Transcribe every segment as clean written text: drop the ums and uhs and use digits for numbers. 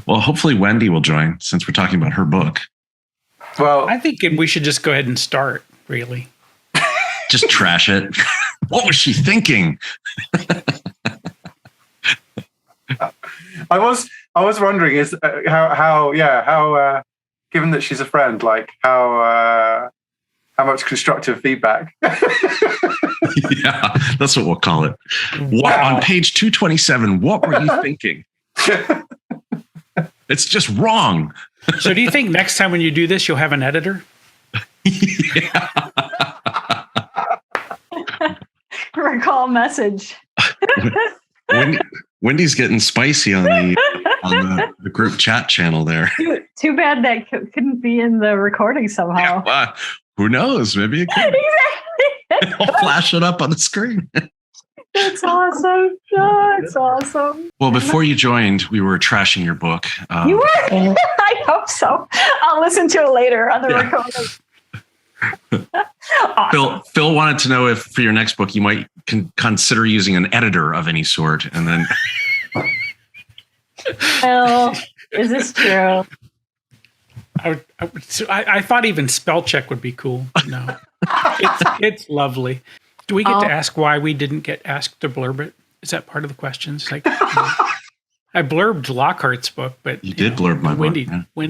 Well, hopefully Whynde will join since we're talking about her book. Well, I think we should just go ahead and start, really. Just trash it. What was she thinking? I was wondering is how given that she's a friend, like how much constructive feedback. Yeah, that's what we'll call it. What, on page 227, what were you thinking? It's just wrong. So do you think next time when you do this, you'll have an editor? Yeah. Recall message. Whynde's getting spicy on the group chat channel there. Too bad that couldn't be in the recording somehow. Yeah, well, who knows? Maybe it could. Exactly. I'll flash it up on the screen. That's awesome. Oh, it's awesome. Well, before you joined, we were trashing your book. You were? I hope so. I'll listen to it later on the recording. Awesome. Phil wanted to know if for your next book you might consider using an editor of any sort, and then. Phil, is this true? I thought even spell check would be cool. No, it's lovely. Do we get to ask why we didn't get asked to blurb it? Is that part of the questions? Like, I blurbed Lockhart's book, but you did blurb my book. Do you know, it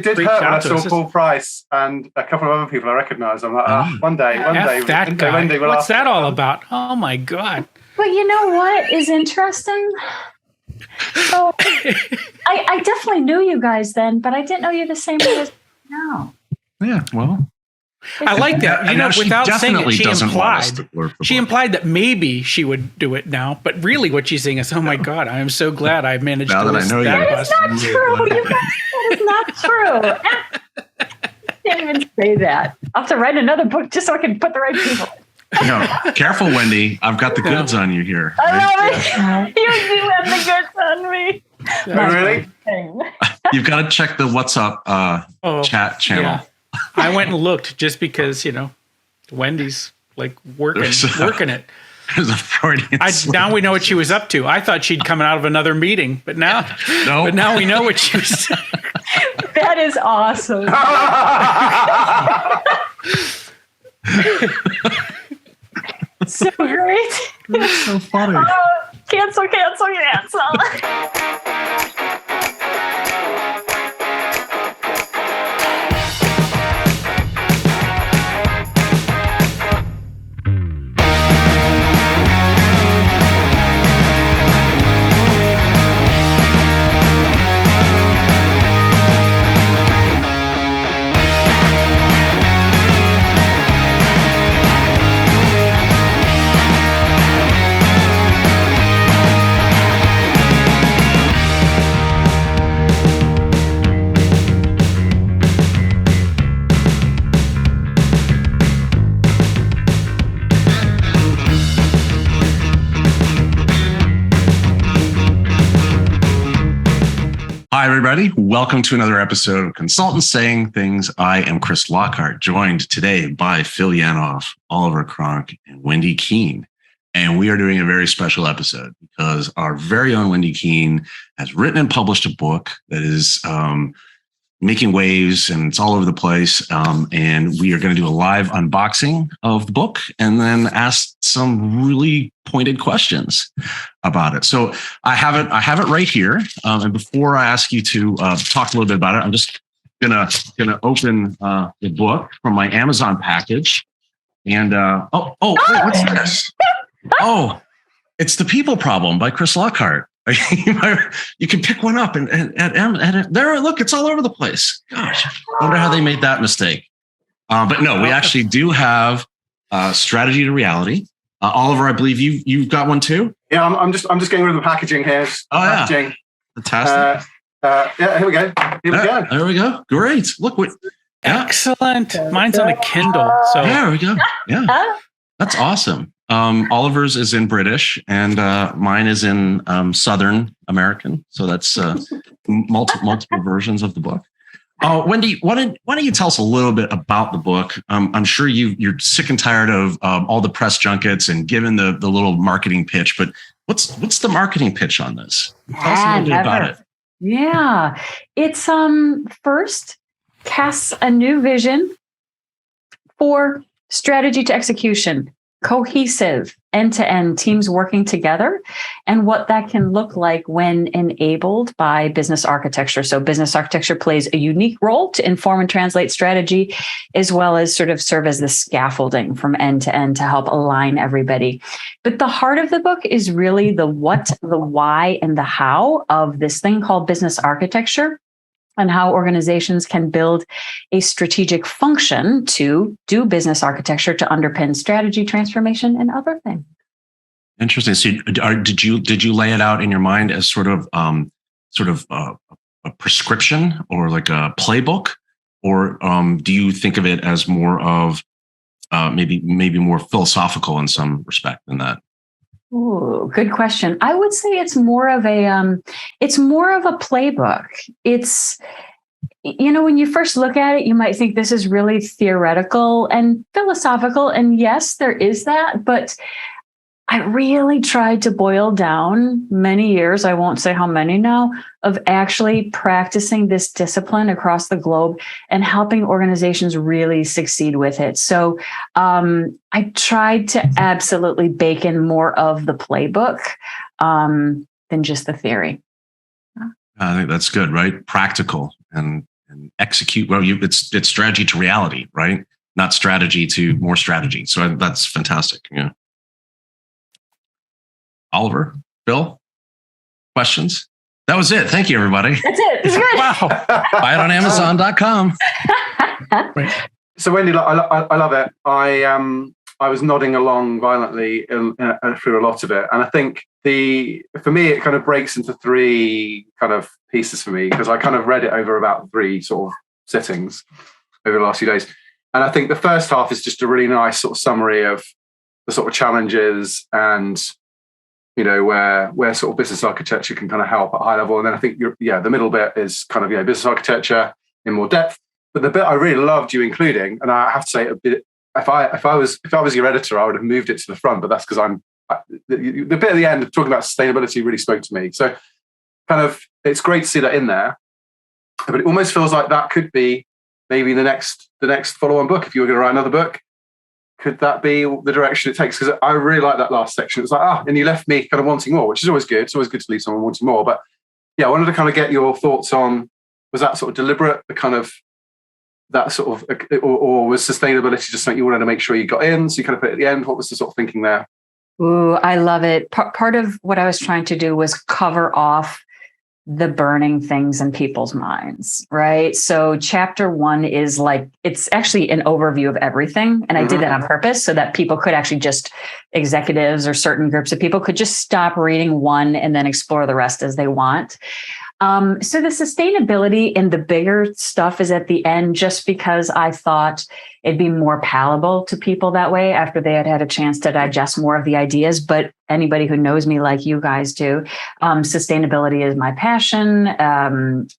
did hurt when I saw Paul Price and a couple of other people I recognised. I'm like, one day, that guy. What's that all about? Oh my God! But you know what is interesting? So I definitely knew you guys then, but I didn't know you the same way as now. Yeah, well. I like that. You know, without saying it, she implied that maybe she would do it now, but really what she's saying is, oh my God, I am so glad I managed to list that. That is not true. You guys, that is not true. Can't even say that. I'll have to write another book just so I can put the right people. No, careful, Whynde. I've got the goods on you here. I love it. You do have the goods on me. Really? You've got to check the What's Up chat channel. Yeah. I went and looked just because, you know, Whynde's like working it. There's a Freudian slip. Now we know what she was up to. I thought she'd come out of another meeting, but now we know what she was. That is awesome. So great. That's so funny. Cancel. Hi, everybody. Welcome to another episode of Consultants Saying Things. I am Chris Lockhart, joined today by Phil Yanoff, Oliver Cronk, and Whynde Kuehn. And we are doing a very special episode because our very own Whynde Kuehn has written and published a book that is making waves and it's all over the place. And we are going to do a live unboxing of the book and then ask some really pointed questions about it. So I have it right here. And before I ask you to talk a little bit about it, I'm just gonna open the book from my Amazon package. And wait, what's this? Oh, it's The People Problem by Chris Lockhart. You can pick one up and there, look, it's all over the place. Gosh, I wonder how they made that mistake. But no, we actually do have Strategy to Reality. Oliver, I believe you've got one too. Yeah, I'm just getting rid of the packaging here. Yeah, fantastic. Here we go. There we go. Great. Look what. Excellent. Mine's on a Kindle. So there we go. Yeah, that's awesome. Oliver's is in British and mine is in Southern American. So that's multiple versions of the book. Whynde, why don't you tell us a little bit about the book? I'm sure you're sick and tired of all the press junkets and giving the little marketing pitch, but what's the marketing pitch on this? Tell us a little bit about it. Yeah. It's first casts a new vision for strategy to execution, cohesive, end-to-end teams working together, and what that can look like when enabled by business architecture. So business architecture plays a unique role to inform and translate strategy, as well as sort of serve as the scaffolding from end to end to help align everybody. But the heart of the book is really the what, the why, and the how of this thing called business architecture, and how organizations can build a strategic function to do business architecture to underpin strategy, transformation, and other things. Interesting. So, did you lay it out in your mind as sort of a prescription or like a playbook, or do you think of it as more of maybe more philosophical in some respect than that? Ooh, good question. I would say it's more of a playbook. It's, when you first look at it, you might think this is really theoretical and philosophical. And yes, there is that, but I really tried to boil down many years, I won't say how many now, of actually practicing this discipline across the globe and helping organizations really succeed with it. So I tried to absolutely bake in more of the playbook than just the theory. I think that's good, right? Practical and execute. Well, it's strategy to reality, right? Not strategy to more strategy. So that's fantastic. Yeah. Oliver, Bill, questions? That was it. Thank you, everybody. That's it. It's good. Wow. Buy it on Amazon.com. So Whynde, I love it. I was nodding along violently through a lot of it. And I think for me, it kind of breaks into three kind of pieces for me, because I kind of read it over about 3 sort of sittings over the last few days. And I think the first half is just a really nice sort of summary of the sort of challenges and, where sort of business architecture can kind of help at high level. And then I think, the middle bit is kind of, business architecture in more depth. But the bit I really loved you including, and I have to say, a bit, if I was your editor, I would have moved it to the front. But that's because the bit at the end talking about sustainability really spoke to me. So kind of, it's great to see that in there. But it almost feels like that could be maybe the next follow-on book. If you were going to write another book, could that be the direction it takes? Because I really like that last section. It's like, and you left me kind of wanting more, which is always good. It's always good to leave someone wanting more. But yeah, I wanted to kind of get your thoughts on, was that sort of deliberate, the kind of that sort of, or was sustainability just something you wanted to make sure you got in? So you kind of put it at the end. What was the sort of thinking there? Ooh, I love it. Part of what I was trying to do was cover off the burning things in people's minds, right? So chapter 1 is like, it's actually an overview of everything. And I did that on purpose so that people could actually just, executives or certain groups of people could just stop reading 1 and then explore the rest as they want. So the sustainability and the bigger stuff is at the end, just because I thought it'd be more palatable to people that way after they had a chance to digest more of the ideas. But anybody who knows me like you guys do, sustainability is my passion.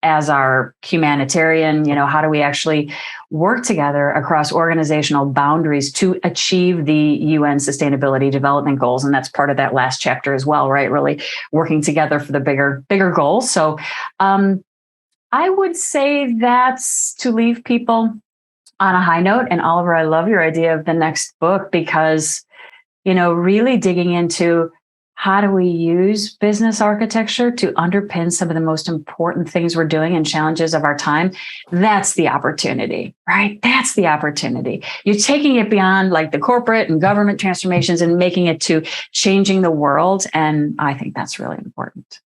As our humanitarian, how do we actually work together across organizational boundaries to achieve the UN Sustainability Development Goals? And that's part of that last chapter as well, right? Really working together for the bigger goals. So I would say that's to leave people on a high note. And Oliver, I love your idea of the next book, because, really digging into how do we use business architecture to underpin some of the most important things we're doing and challenges of our time. That's the opportunity, right? That's the opportunity. You're taking it beyond like the corporate and government transformations and making it to changing the world. And I think that's really important.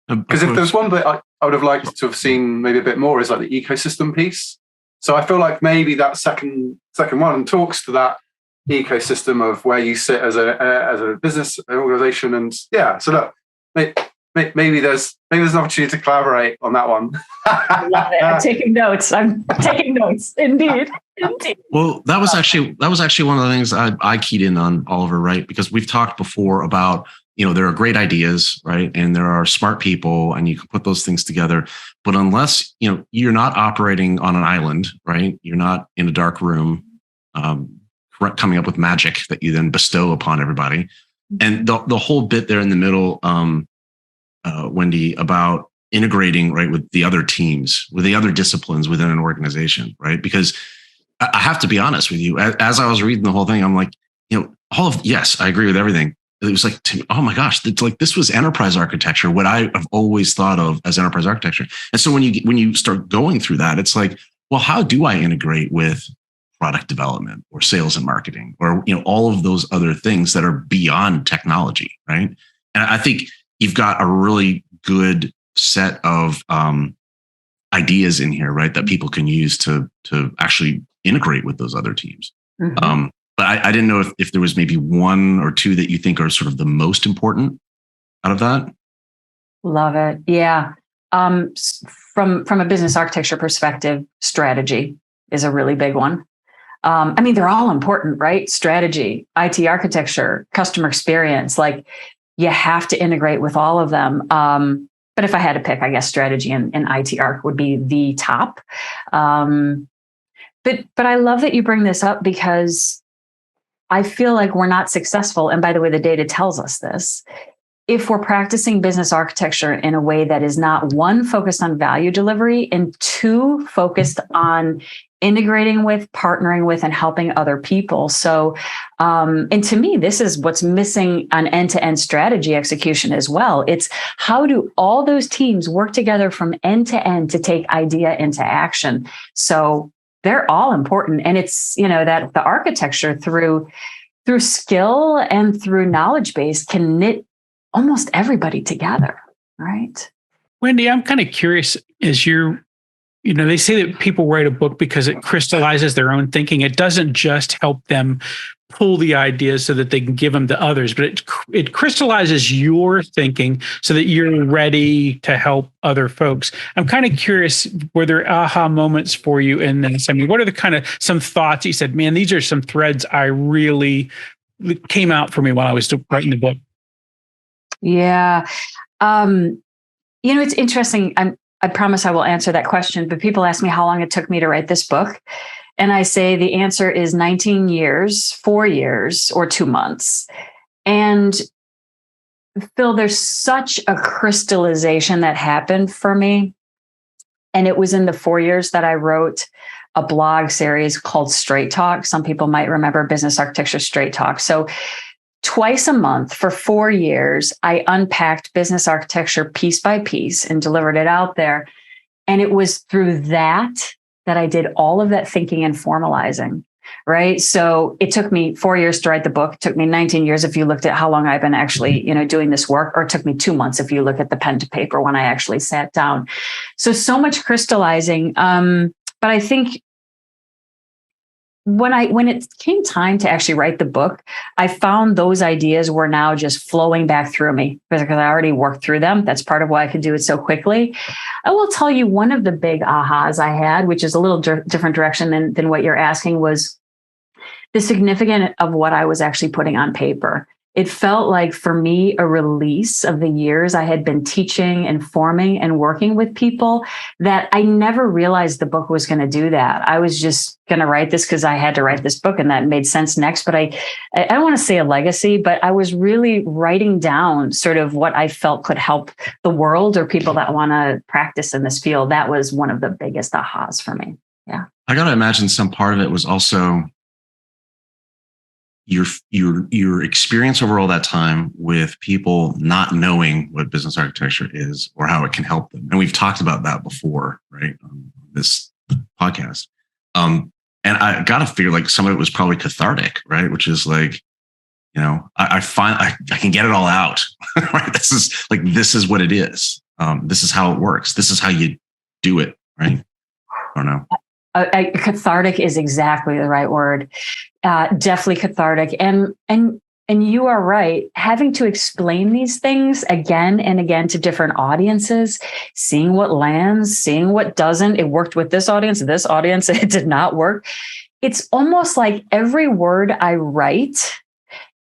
Because if there's one bit I would have liked to have seen maybe a bit more is like the ecosystem piece. So I feel like maybe that second one talks to that ecosystem of where you sit as a business organization, and so look, maybe there's an opportunity to collaborate on that one. I love it. I'm taking notes. Indeed. Well, that was actually one of the things I keyed in on, Oliver, right? Because we've talked before about, there are great ideas, right? And there are smart people, and you can put those things together. But unless, you're not operating on an island, right? You're not in a dark room, coming up with magic that you then bestow upon everybody. And the whole bit there in the middle, Whynde, about integrating, right, with the other teams, with the other disciplines within an organization, right? Because I have to be honest with you, as I was reading the whole thing, I'm like, yes, I agree with everything. It was like, oh my gosh, it's like, this was enterprise architecture, what I have always thought of as enterprise architecture. And so when you start going through that, it's like, well, how do I integrate with product development or sales and marketing, or all of those other things that are beyond technology, right? And I think you've got a really good set of ideas in here, right, that people can use to actually integrate with those other teams. Mm-hmm. But I didn't know if there was maybe one or two that you think are sort of the most important out of that. Love it. Yeah. From a business architecture perspective, strategy is a really big one. I mean, they're all important, right? Strategy, IT architecture, customer experience, like you have to integrate with all of them. But if I had to pick, I guess strategy and IT arc would be the top. But I love that you bring this up, because I feel like we're not successful. And by the way, the data tells us this. If we're practicing business architecture in a way that is not, one, focused on value delivery, and two, focused on integrating with, partnering with, and helping other people. So, and to me, this is what's missing on end-to-end strategy execution as well. It's how do all those teams work together from end to end to take idea into action? So they're all important. And it's, that the architecture through skill and through knowledge base can knit almost everybody together, right? Whynde, I'm kind of curious, as they say that people write a book because it crystallizes their own thinking. It doesn't just help them pull the ideas so that they can give them to others, but it crystallizes your thinking so that you're ready to help other folks. I'm kind of curious, were there aha moments for you in this? I mean, what are the kind of some thoughts you said, man, these are some threads I really came out for me while I was writing the book? Yeah. It's interesting. I promise I will answer that question, but people ask me how long it took me to write this book. And I say the answer is 19 years, 4 years, or 2 months. And Phil, there's such a crystallization that happened for me. And it was in the 4 years that I wrote a blog series called Straight Talk. Some people might remember Business Architecture Straight Talk. So twice a month for 4 years, I unpacked business architecture piece by piece and delivered it out there. And it was through that I did all of that thinking and formalizing, right? So it took me 4 years to write the book. It took me 19 years if you looked at how long I've been actually, doing this work, or it took me 2 months if you look at the pen to paper when I actually sat down. So much crystallizing. But I think when it came time to actually write the book, I found those ideas were now just flowing back through me because I already worked through them. That's part of why I could do it so quickly. I will tell you one of the big ahas I had, which is a little different direction than what you're asking, was the significance of what I was actually putting on paper. It felt like, for me, a release of the years I had been teaching, informing, and working with people, that I never realized the book was going to do that. I was just going to write this because I had to write this book and that made sense next. But I don't want to say a legacy, but I was really writing down sort of what I felt could help the world or people that want to practice in this field. That was one of the biggest ahas for me. Yeah. I got to imagine some part of it was also your experience over all that time with people not knowing what business architecture is or how it can help them. And we've talked about that before, right? On this podcast. And I got to figure like some of it was probably cathartic, right? Which is like, I find I can get it all out, right? This is what it is. This is how it works. This is how you do it, right? I don't know. Cathartic is exactly the right word. Definitely cathartic. And you are right. Having to explain these things again and again to different audiences, seeing what lands, seeing what doesn't. It worked with this audience, it did not work. It's almost like every word I write,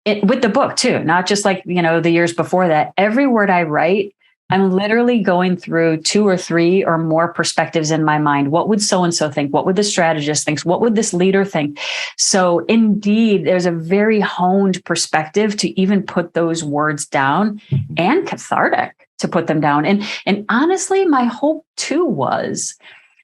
with the book too, not just like, the years before that, every word I write, I'm literally going through 2 or 3 or more perspectives in my mind. What would so-and-so think? What would the strategist think? What would this leader think? So indeed, there's a very honed perspective to even put those words down, and cathartic. to put them down. And honestly, my hope too was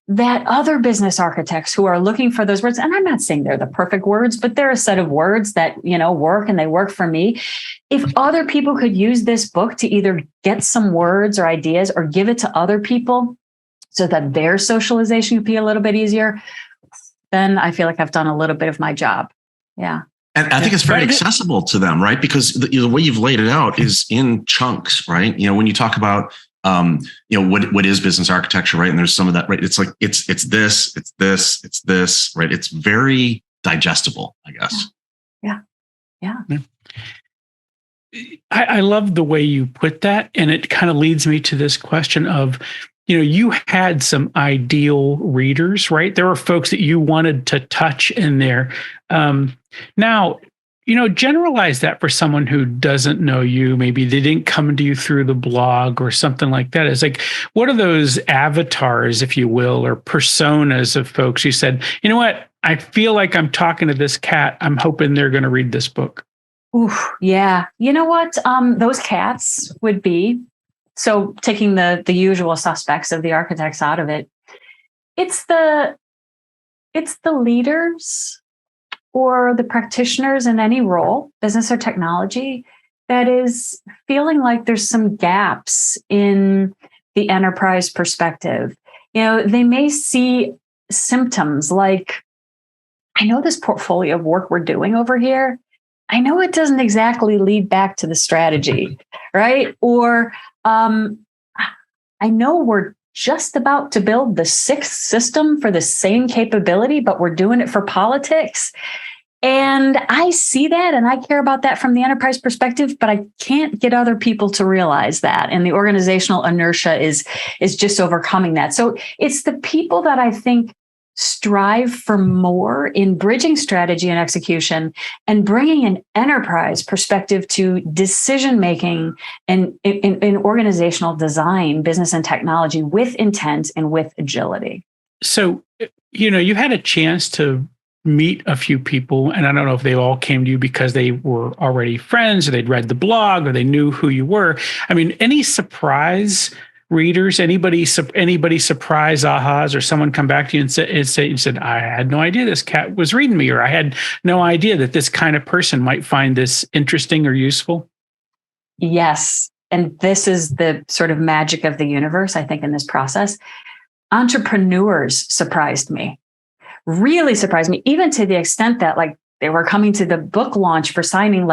that other business architects who are looking for those words, and I'm not saying they're the perfect words, but they're a set of words that, work and they work for me. If other people could use this book to either get some words or ideas or give it to other people so that their socialization could be a little bit easier, then I feel like I've done a little bit of my job. Yeah. And I think it's very accessible to them, right? Because the way you've laid it out is in chunks, right? When you talk about, what is business architecture, right? And there's some of that, right? It's like, it's this, it's this, it's this, right? It's very digestible, I guess. Yeah. I love the way you put that. And it kind of leads me to this question of, you had some ideal readers, right? There were folks that you wanted to touch in there. Now, generalize that for someone who doesn't know you. Maybe they didn't come to you through the blog or something like that. It's like, what are those avatars, if you will, or personas of folks who said, you know what, I feel like I'm talking to this cat. I'm hoping they're going to read this book. Oof, yeah. You know what? Those cats would be, so taking the usual suspects of the architects out of it, it's the leaders or the practitioners in any role, business or technology, that is feeling like there's some gaps in the enterprise perspective. They may see symptoms like, I know this portfolio of work we're doing over here, I know it doesn't exactly lead back to the strategy, right? Or I know we're just about to build the 6th system for the same capability, but we're doing it for politics. And I see that and I care about that from the enterprise perspective, but I can't get other people to realize that. And the organizational inertia is just overcoming that. So it's the people that I think strive for more in bridging strategy and execution and bringing an enterprise perspective to decision-making and in organizational design, business and technology with intent and with agility. So, you had a chance to meet a few people, and I don't know if they all came to you because they were already friends or they'd read the blog or they knew who you were. I mean, any surprise readers, anybody surprise ahas, or someone come back to you and said, I had no idea this cat was reading me, or I had no idea that this kind of person might find this interesting or useful? Yes. And this is the sort of magic of the universe, I think, in this process. Entrepreneurs surprised me, really surprised me, even to the extent that they were coming to the book launch for signing.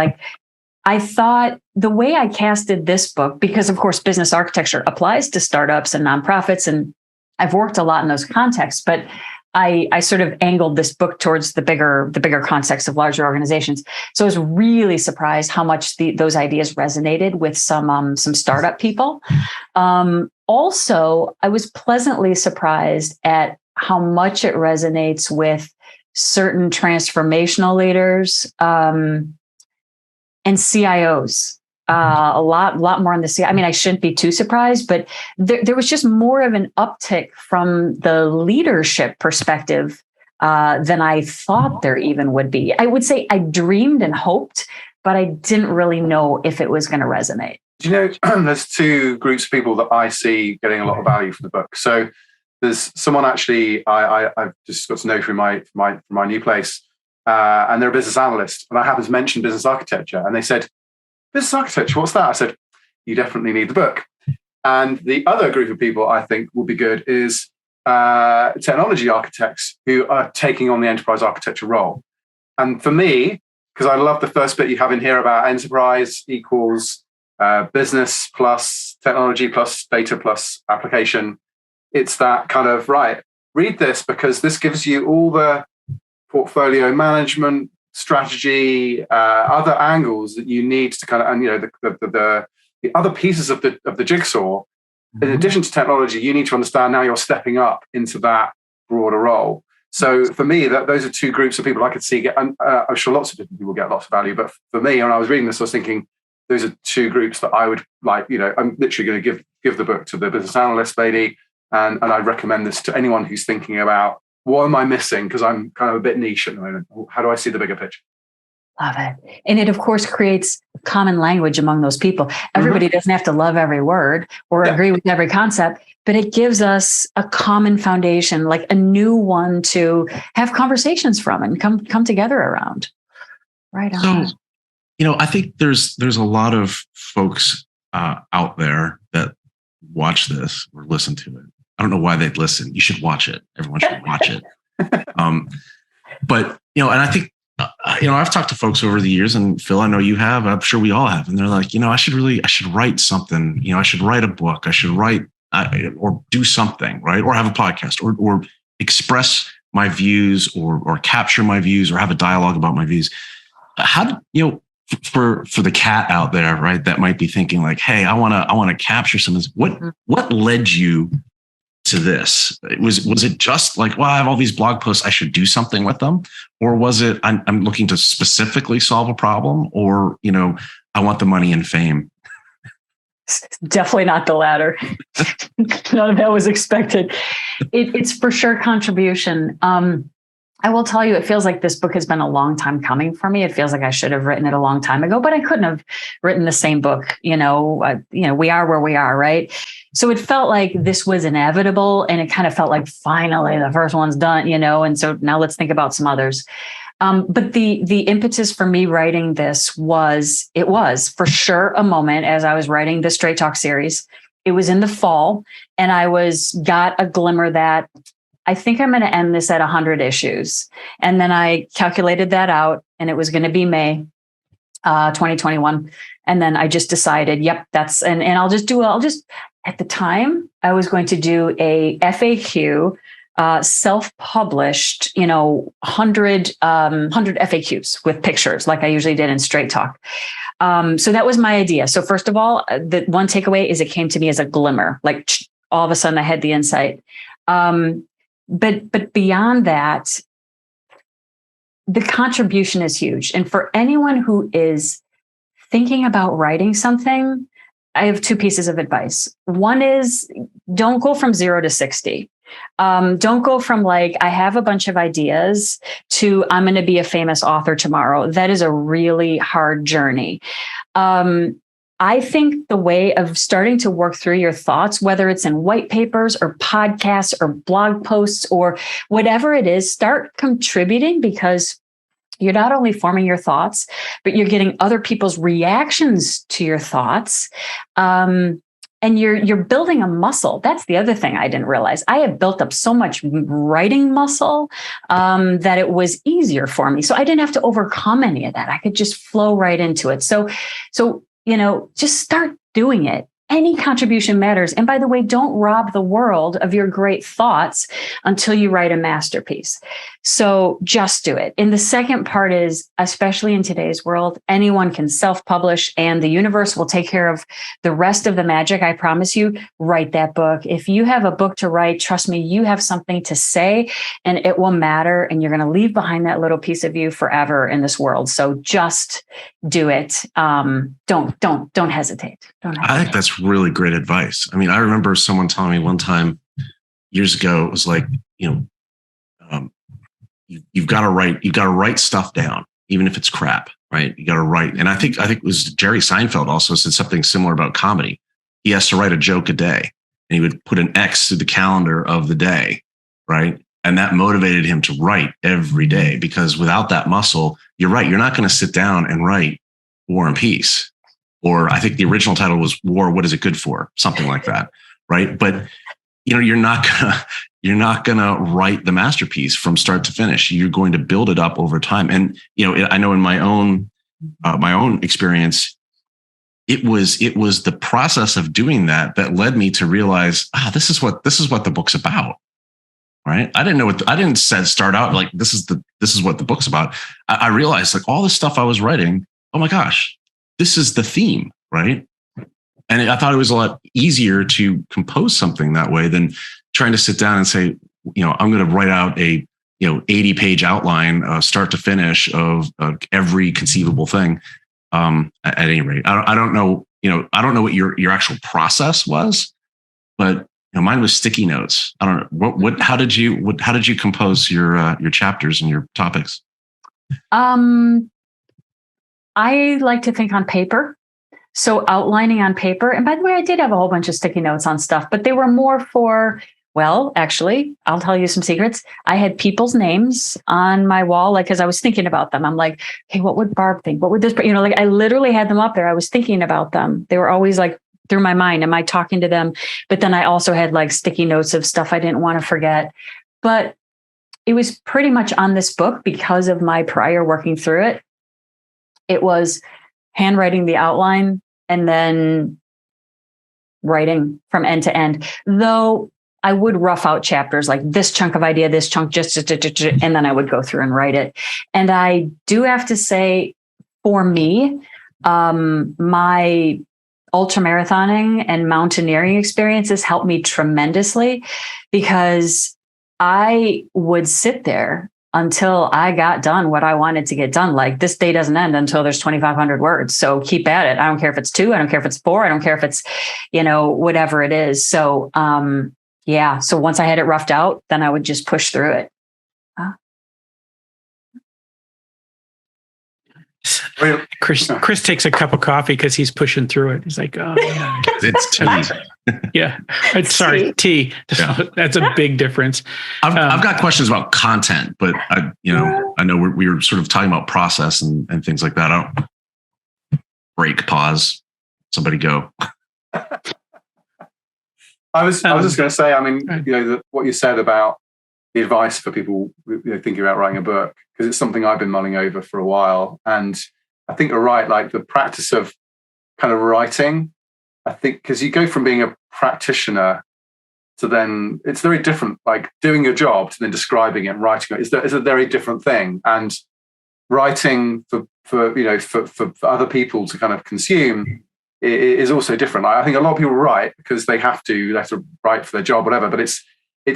I thought the way I casted this book, because of course, business architecture applies to startups and nonprofits, and I've worked a lot in those contexts, but I sort of angled this book towards the bigger context of larger organizations. So I was really surprised how much those ideas resonated with some startup people. Also, I was pleasantly surprised at how much it resonates with certain transformational leaders, and CIOs, a lot more on the CIO. I mean, I shouldn't be too surprised, but there was just more of an uptick from the leadership perspective than I thought there even would be. I would say I dreamed and hoped, but I didn't really know if it was going to resonate. Do you know, there's 2 groups of people that I see getting a lot of value from the book. So there's someone actually I've just got to know through my new place. And they're a business analyst, and I happened to mention business architecture, and they said, business architecture, what's that? I said, you definitely need the book. And the other group of people I think will be good is technology architects who are taking on the enterprise architecture role. And for me, because I love the first bit you have in here about enterprise equals business plus technology plus data plus application, it's that kind of, right, read this because this gives you all the portfolio management, strategy, other angles that you need to kind of, and the other pieces of the jigsaw. In addition to technology, you need to understand now you're stepping up into that broader role. So for me, those are 2 groups of people I could see get, and I'm sure lots of different people get lots of value. But for me, when I was reading this, I was thinking those are 2 groups that I would like. I'm literally going to give the book to the business analyst lady, and I'd recommend this to anyone who's thinking about, what am I missing? Because I'm kind of a bit niche at the moment. How do I see the bigger picture? Love it. And it, of course, creates common language among those people. Everybody doesn't have to love every word or agree with every concept, but it gives us a common foundation, like a new one to have conversations from and come together around. Right on. So, I think there's a lot of folks out there that watch this or listen to it. I don't know why they'd listen. You should watch it. Everyone should watch it. But, and I think, I've talked to folks over the years, and Phil, I know you have, I'm sure we all have. And they're like, I should write something, I should write a book. I should write or do something, right? Or have a podcast or express my views or capture my views or have a dialogue about my views. How do, for the cat out there, right? That might be thinking like, hey, I want to capture some of this. What led you to this? Was it just like, well, I have all these blog posts, I should do something with them? Or was it, I'm looking to specifically solve a problem, or, I want the money and fame? Definitely not the latter. None of that was expected. It's for sure contribution. I will tell you, it feels like this book has been a long time coming for me. It feels like I should have written it a long time ago, but I couldn't have written the same book. We are where we are, right? So it felt like this was inevitable, and it kind of felt like finally the first one's done, and so now let's think about some others. But the impetus for me writing this was for sure a moment as I was writing the Straight Talk series. It was in the fall, and I got a glimmer that I think I'm going to end this at 100 issues. And then I calculated that out, and it was going to be May 2021. And then I just decided, yep, and I'll just at the time I was going to do a FAQ, self-published, 100 FAQs with pictures like I usually did in Straight Talk. So that was my idea. So first of all, the one takeaway is it came to me as a glimmer, like all of a sudden I had the insight. But beyond that, the contribution is huge. And for anyone who is thinking about writing something, I have two pieces of advice. One is don't go from 0 to 60. Don't go from like, I have a bunch of ideas to I'm going to be a famous author tomorrow. That is a really hard journey. I think the way of starting to work through your thoughts, whether it's in white papers or podcasts or blog posts or whatever it is, start contributing, because you're not only forming your thoughts, but you're getting other people's reactions to your thoughts. And you're building a muscle. That's the other thing I didn't realize. I had built up so much writing muscle that it was easier for me. So I didn't have to overcome any of that. I could just flow right into it. So just start doing it. Any contribution matters. And by the way, don't rob the world of your great thoughts until you write a masterpiece. So just do it. And the second part is, especially in today's world, anyone can self-publish and the universe will take care of the rest of the magic. I promise you, write that book. If you have a book to write, trust me, you have something to say and it will matter. And you're going to leave behind that little piece of you forever in this world. So just do it. Don't hesitate. I think that's really great advice. I mean, I remember someone telling me one time years ago, it was like, you've got to write stuff down, even if it's crap, right? You got to write. And I think it was Jerry Seinfeld also said something similar about comedy. He has to write a joke a day, and he would put an X through the calendar of the day, right? And that motivated him to write every day, because without that muscle, you're right. You're not going to sit down and write War and Peace. Or I think the original title was War, What Is It Good For? Something like that, right? But you're not gonna write the masterpiece from start to finish. You're going to build it up over time. And I know in my own experience, it was the process of doing that led me to realize, this is what the book's about, right? I didn't start out like this is what the book's about. I realized like all the stuff I was writing, oh my gosh, this is the theme, right? And I thought it was a lot easier to compose something that way than trying to sit down and say, I'm going to write out a 80-page outline, start to finish of every conceivable thing. At any rate, I don't know. I don't know what your actual process was, but mine was sticky notes. I don't know how did you compose your chapters and your topics? I like to think on paper. So outlining on paper. And by the way, I did have a whole bunch of sticky notes on stuff, but they were more for, well, actually, I'll tell you some secrets. I had people's names on my wall, like, as I was thinking about them. I'm like, hey, what would Barb think? What would this, like I literally had them up there. I was thinking about them. They were always like through my mind. Am I talking to them? But then I also had like sticky notes of stuff I didn't want to forget. But it was pretty much on this book because of my prior working through it. It was handwriting the outline and then writing from end to end. Though I would rough out chapters like this chunk of idea, this chunk, and then I would go through and write it. And I do have to say, for me, my ultramarathoning and mountaineering experiences helped me tremendously because I would sit there until I got done what I wanted to get done. Like, this day doesn't end until there's 2,500 words. So keep at it. I don't care if it's 2, I don't care if it's 4, I don't care if it's, whatever it is. So, yeah. So once I had it roughed out, then I would just push through it. Chris takes a cup of coffee because he's pushing through it. He's like, oh, yeah. It's tea. Yeah. Sorry, tea. Yeah. That's a big difference. I've got questions about content, but I know we were sort of talking about process and things like that. I don't break, pause, somebody go. I was just going to say, I mean, what you said about the advice for people thinking about writing a book, because it's something I've been mulling over for a while. And I think you're right, like the practice of kind of writing, I think, because you go from being a practitioner to then, it's very different, like doing your job to then describing it and writing it is a very different thing. And writing for other people to kind of consume is also different. I think a lot of people write because they have to write for their job, whatever, but it's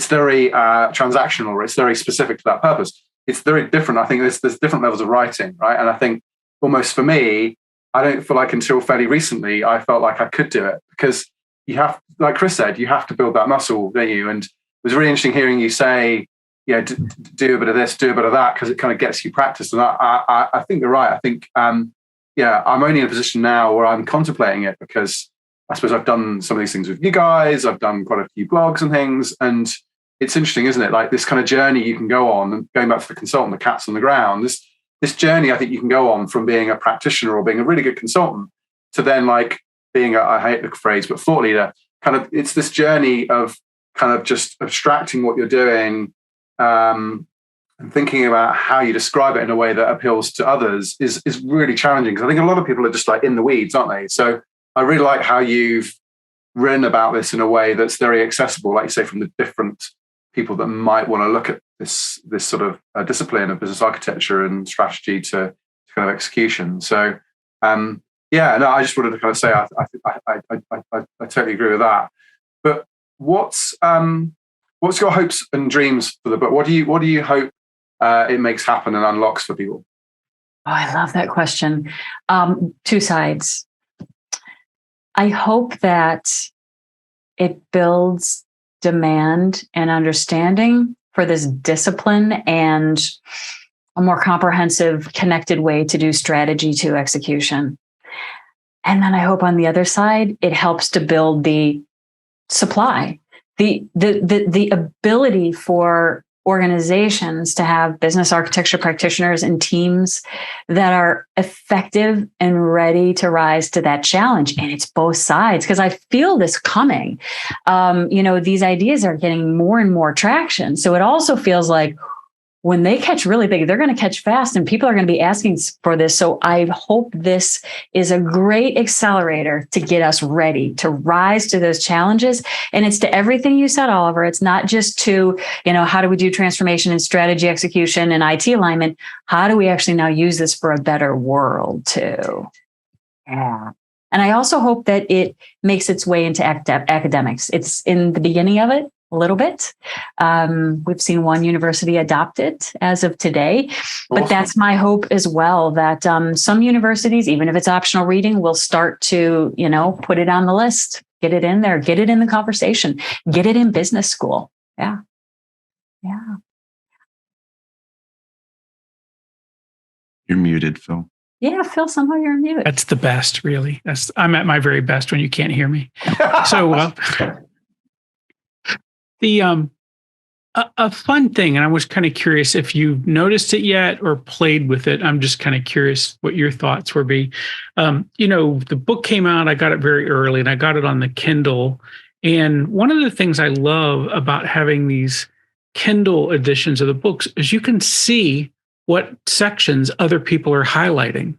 very transactional, or it's very specific to that purpose. It's very different. I think there's different levels of writing, right? And I think almost for me, I don't feel like until fairly recently, I felt like I could do it, because you have, like Chris said, you have to build that muscle, don't you? And it was really interesting hearing you say, do a bit of this, do a bit of that, because it kind of gets you practice. And I think you're right. I think, I'm only in a position now where I'm contemplating it, because I suppose I've done some of these things with you guys. I've done quite a few blogs and things. And it's interesting, isn't it? Like this kind of journey you can go on, and going back to the consultant, the cats on the ground, this journey I think you can go on from being a practitioner or being a really good consultant to then like being I hate the phrase, but thought leader. Kind of, it's this journey of kind of just abstracting what you're doing and thinking about how you describe it in a way that appeals to others is really challenging, because I think a lot of people are just like in the weeds, aren't they? So I really like how you've written about this in a way that's very accessible, like you say, from the different people that might want to look at this sort of discipline of business architecture and strategy to kind of execution. So I just wanted to kind of say I totally agree with that. But what's your hopes and dreams for the book? What do you hope it makes happen and unlocks for people? Oh, I love that question. 2 sides. I hope that it builds demand and understanding for this discipline and a more comprehensive, connected way to do strategy to execution. And then I hope on the other side, it helps to build the supply, the ability for organizations to have business architecture practitioners and teams that are effective and ready to rise to that challenge. And it's both sides, because I feel this coming. These ideas are getting more and more traction. So it also feels like when they catch really big, they're going to catch fast, and people are going to be asking for this. So I hope this is a great accelerator to get us ready to rise to those challenges. And it's to everything you said, Oliver. It's not just to, how do we do transformation and strategy execution and IT alignment? How do we actually now use this for a better world too? Yeah. And I also hope that it makes its way into academics. It's in the beginning of it, a little bit. We've seen one university adopt it as of today, but that's my hope as well, that some universities, even if it's optional reading, will start to, put it on the list, get it in there, get it in the conversation, get it in business school. Yeah. Yeah. You're muted, Phil. Yeah, Phil, somehow you're on mute. That's the best, really. I'm at my very best when you can't hear me. So a fun thing, and I was kind of curious if you've noticed it yet or played with it. I'm just kind of curious what your thoughts would be. The book came out, I got it very early, and I got it on the Kindle. And one of the things I love about having these Kindle editions of the books is you can see what sections other people are highlighting.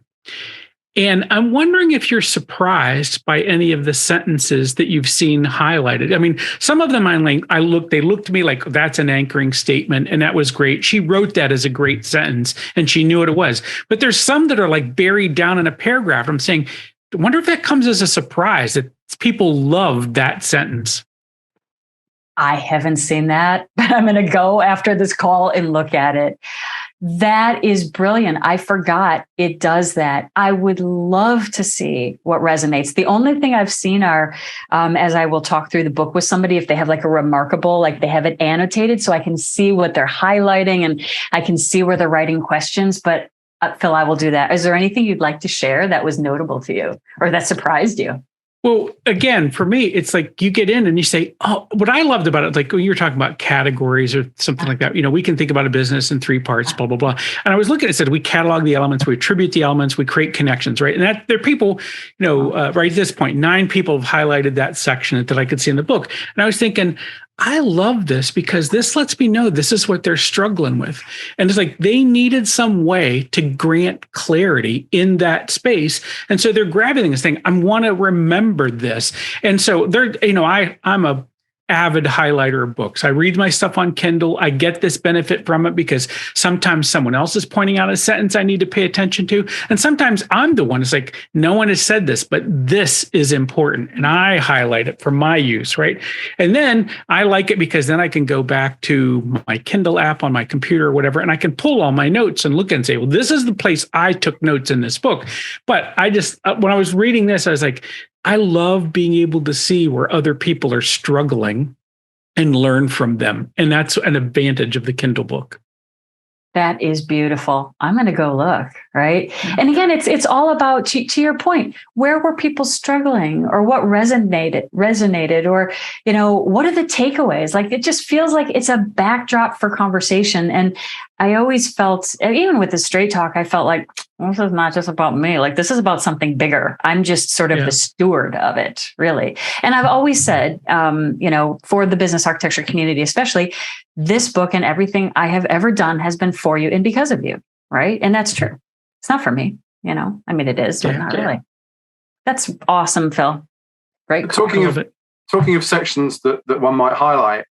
And I'm wondering if you're surprised by any of the sentences that you've seen highlighted. I mean, some of them they looked to me like that's an anchoring statement, and that was great. She wrote that as a great sentence, and she knew what it was. But there's some that are like buried down in a paragraph. I'm saying, I wonder if that comes as a surprise that people love that sentence. I haven't seen that, but I'm going to go after this call and look at it. That is brilliant. I forgot it does that. I would love to see what resonates. The only thing I've seen are, as I will talk through the book with somebody, if they have like a remarkable, like they have it annotated so I can see what they're highlighting and I can see where they're writing questions. But Phil, I will do that. Is there anything you'd like to share that was notable to you or that surprised you? Well, again, for me, it's like you get in and you say, oh, what I loved about it, like when you were talking about categories or something like that, we can think about a business in 3 parts, blah, blah, blah. And I was looking at it, said we catalog the elements, we attribute the elements, we create connections, right? And that there are people, right at this point, 9 people have highlighted that section that I could see in the book. And I was thinking, I love this because this lets me know this is what they're struggling with. And it's like they needed some way to grant clarity in that space. And so they're grabbing this thing. I want to remember this. And so they're, I'm a avid highlighter of books. I read my stuff on Kindle. I get this benefit from it because sometimes someone else is pointing out a sentence I need to pay attention to. And sometimes I'm the one. It's like, no one has said this, but this is important. And I highlight it for my use, right? And then I like it because then I can go back to my Kindle app on my computer or whatever, and I can pull all my notes and look and say, well, this is the place I took notes in this book. But I just, when I was reading this, I was like, I love being able to see where other people are struggling and learn from them. And that's an advantage of the Kindle book. That is beautiful. I'm going to go look, right? And again, it's all about, to your point, where were people struggling or what resonated or, what are the takeaways? Like, it just feels like it's a backdrop for conversation. And I always felt, even with the Straight Talk, I felt like this is not just about me. Like, this is about something bigger. I'm just sort of the steward of it, really. And I've always said, for the business architecture community, especially, this book and everything I have ever done has been for you and because of you, right? And that's true. It's not for me, it is, but not really. That's awesome, Phil. Great. Talking of sections that one might highlight,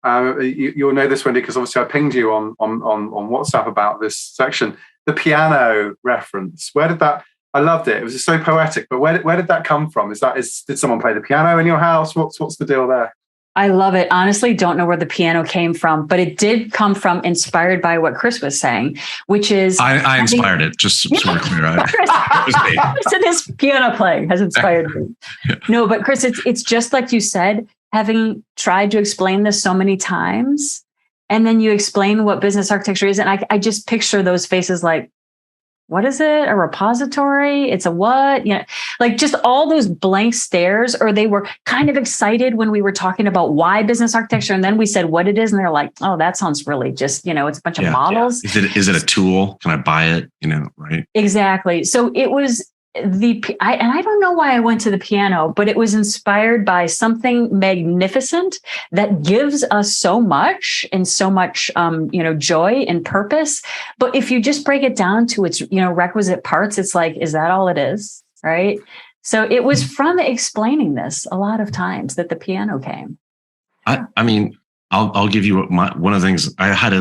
you'll know this, Whynde, because obviously I pinged you on WhatsApp about this section. The piano reference. Where did that? I loved it. It was so poetic. But where did that come from? Did someone play the piano in your house? What's the deal there? I love it. Honestly, don't know where the piano came from, but it did come from inspired by what Chris was saying, which is I inspired it. Just so we're clear. Chris and his piano playing has inspired me. Yeah. No, but Chris, it's just like you said, having tried to explain this so many times, and then you explain what business architecture is, and I just picture those faces like, what is it? A repository? It's a what? Like just all those blank stares, or they were kind of excited when we were talking about why business architecture. And then we said what it is. And they're like, oh, that sounds really just, it's a bunch of models. Yeah. Is it a tool? Can I buy it? Right. Exactly. So it was and I don't know why I went to the piano, but it was inspired by something magnificent that gives us so much and so much, joy and purpose. But if you just break it down to its, requisite parts, it's like, is that all it is? Right. So it was from explaining this a lot of times that the piano came. I'll give you one of the things I had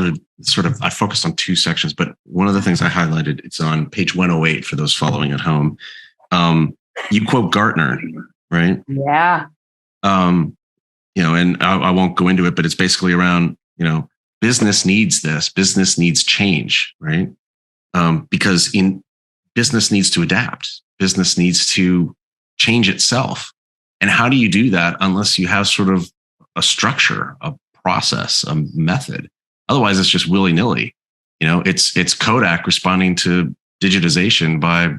I focused on 2 sections, but one of the things I highlighted, it's on page 108 for those following at home. You quote Gartner, right? Yeah. And I won't go into it, but it's basically around, business needs this, business needs change, right? Because business needs to adapt, business needs to change itself. And how do you do that unless you have sort of a structure, a process, a method? Otherwise, it's just willy-nilly. It's Kodak responding to digitization by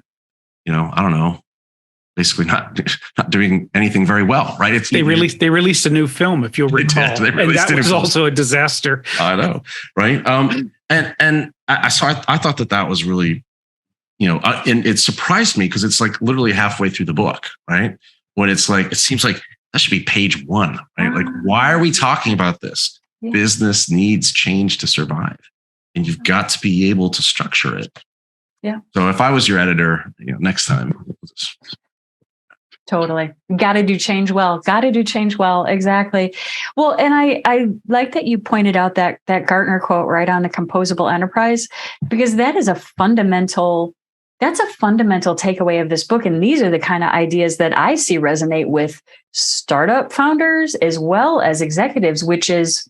I don't know, basically not doing anything very well, right? They released a new film, if you'll recall, and that was also a disaster. I know, right? And I thought that was really, and it surprised me because it's like literally halfway through the book, right? When it's like, it seems like that should be page 1, right? Like, why are we talking about this? Yeah. Business needs change to survive, and you've got to be able to structure it. Yeah. So if I was your editor, next time. Totally. Got to do change well. Exactly. Well, and I like that you pointed out that Gartner quote right on the composable enterprise, because that is a fundamental takeaway of this book. And these are the kind of ideas that I see resonate with startup founders as well as executives, which is,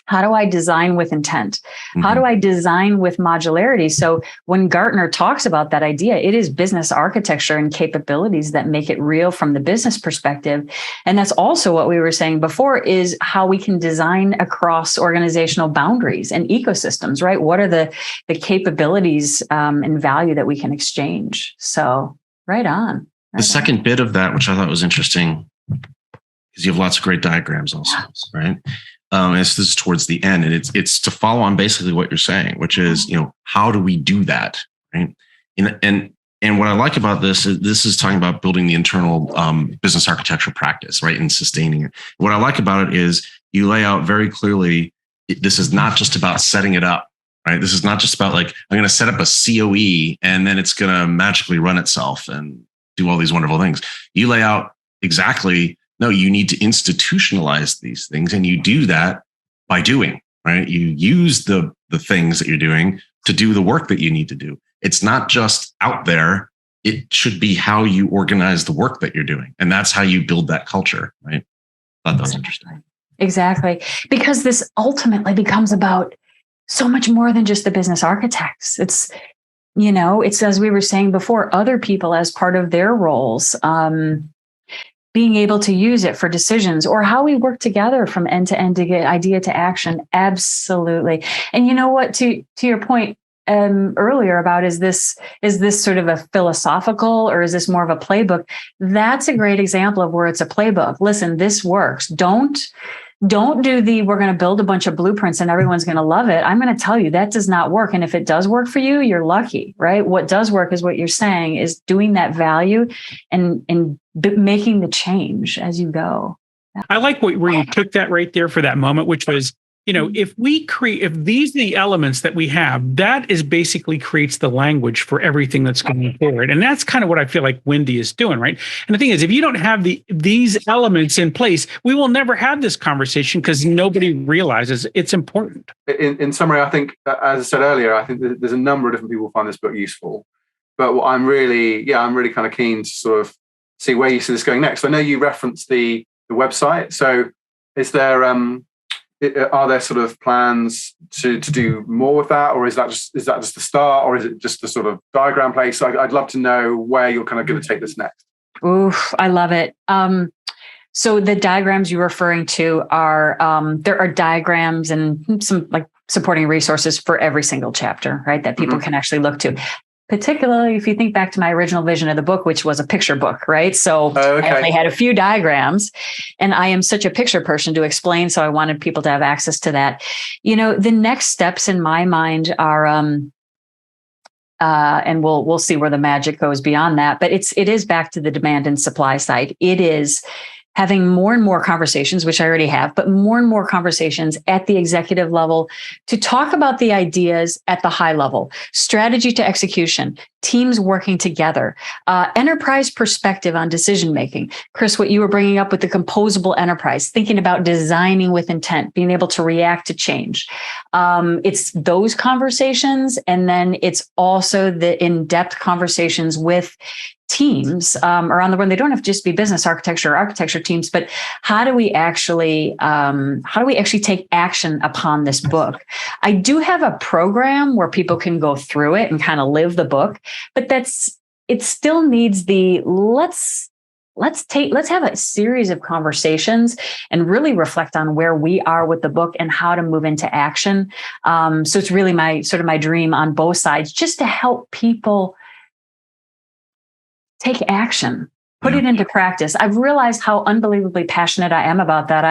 how do I design with intent? Mm-hmm. How do I design with modularity? So when Gartner talks about that idea, it is business architecture and capabilities that make it real from the business perspective. And that's also what we were saying before, is how we can design across organizational boundaries and ecosystems, right? What are the capabilities and value that we can exchange? So right on. The second bit of that, which I thought was interesting, because you have lots of great diagrams also, right? This is towards the end, and it's to follow on basically what you're saying, which is, how do we do that, right? And what I like about this is talking about building the internal business architecture practice, right, and sustaining it. What I like about it is you lay out very clearly, this is not just about setting it up, right? This is not just about like, I'm going to set up a COE and then it's going to magically run itself and do all these wonderful things. You lay out exactly, no, you need to institutionalize these things, and you do that by doing, right? You use the things that you're doing to do the work that you need to do. It's not just out there. It should be how you organize the work that you're doing. And that's how you build that culture, right? I thought that was interesting. Exactly. Because this ultimately becomes about so much more than just the business architects. It's, it's, as we were saying before, other people as part of their roles, being able to use it for decisions, or how we work together from end to end to get idea to action. Absolutely. And you know what, to your point earlier about, is this sort of a philosophical, or is this more of a playbook? That's a great example of where it's a playbook. Listen, this works. Don't do we're going to build a bunch of blueprints and everyone's going to love it. I'm going to tell you that does not work. And if it does work for you, you're lucky, right? What does work is what you're saying, is doing that value and making the change as you go. I like where you took that right there for that moment, which was, if these are the elements that we have, that is basically creates the language for everything that's going forward. And that's kind of what I feel like Whynde is doing, right? And the thing is, if you don't have these elements in place, we will never have this conversation, because nobody realizes it's important. In summary, I think, as I said earlier, I think there's a number of different people who find this book useful. But what I'm really kind of keen to sort of see where you see this going next. I know you referenced the website. So is there are there sort of plans to do more with that, or is that just the start, or is it just the sort of diagram place? I'd love to know where you're kind of going to take this next. Oof, I love it. So the diagrams you're referring to are there are diagrams and some like supporting resources for every single chapter, right? That people can actually look to. Particularly if you think back to my original vision of the book, which was a picture book, right? So I only had a few diagrams, and I am such a picture person to explain. So I wanted people to have access to that. The next steps in my mind are, and we'll see where the magic goes beyond that. But it is back to the demand and supply side. It is having more and more conversations, which I already have, but more and more conversations at the executive level to talk about the ideas at the high level, strategy to execution, teams working together, enterprise perspective on decision-making. Chris, what you were bringing up with the composable enterprise, thinking about designing with intent, being able to react to change. It's those conversations. And then it's also the in-depth conversations with teams around the world. They don't have to just be business architecture or architecture teams, but how do we actually take action upon this book? I do have a program where people can go through it and kind of live the book, but it still needs the let's have a series of conversations and really reflect on where we are with the book and how to move into action. So it's really my dream on both sides, just to help people take action. Put it into practice. I've realized how unbelievably passionate I am about that.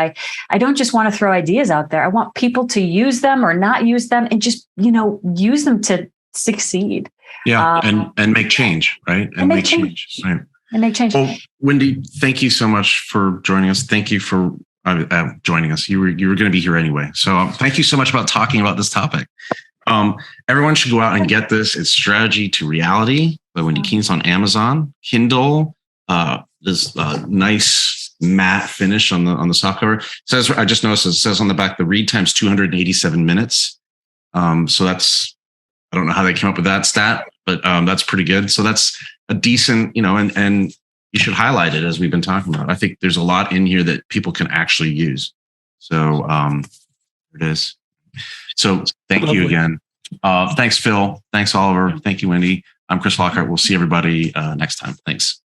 I don't just want to throw ideas out there. I want people to use them or not use them and just, use them to succeed. Yeah. And make change, right? And make change. Right. And make change. Well, Whynde, thank you so much for joining us. Thank you for joining us. You were going to be here anyway. So thank you so much about talking about this topic. Everyone should go out and get this. It's Strategy to Reality by Whynde Kuehn. It's on Amazon, Kindle. This nice matte finish on the softcover. It says, I just noticed it says on the back, the read time's 287 minutes. So that's, I don't know how they came up with that stat, but that's pretty good. So that's a decent, and you should highlight it as we've been talking about. I think there's a lot in here that people can actually use. So there it is. So thank you again. Thanks, Phil. Thanks, Oliver. Thank you, Whynde. I'm Chris Lockhart. We'll see everybody next time. Thanks.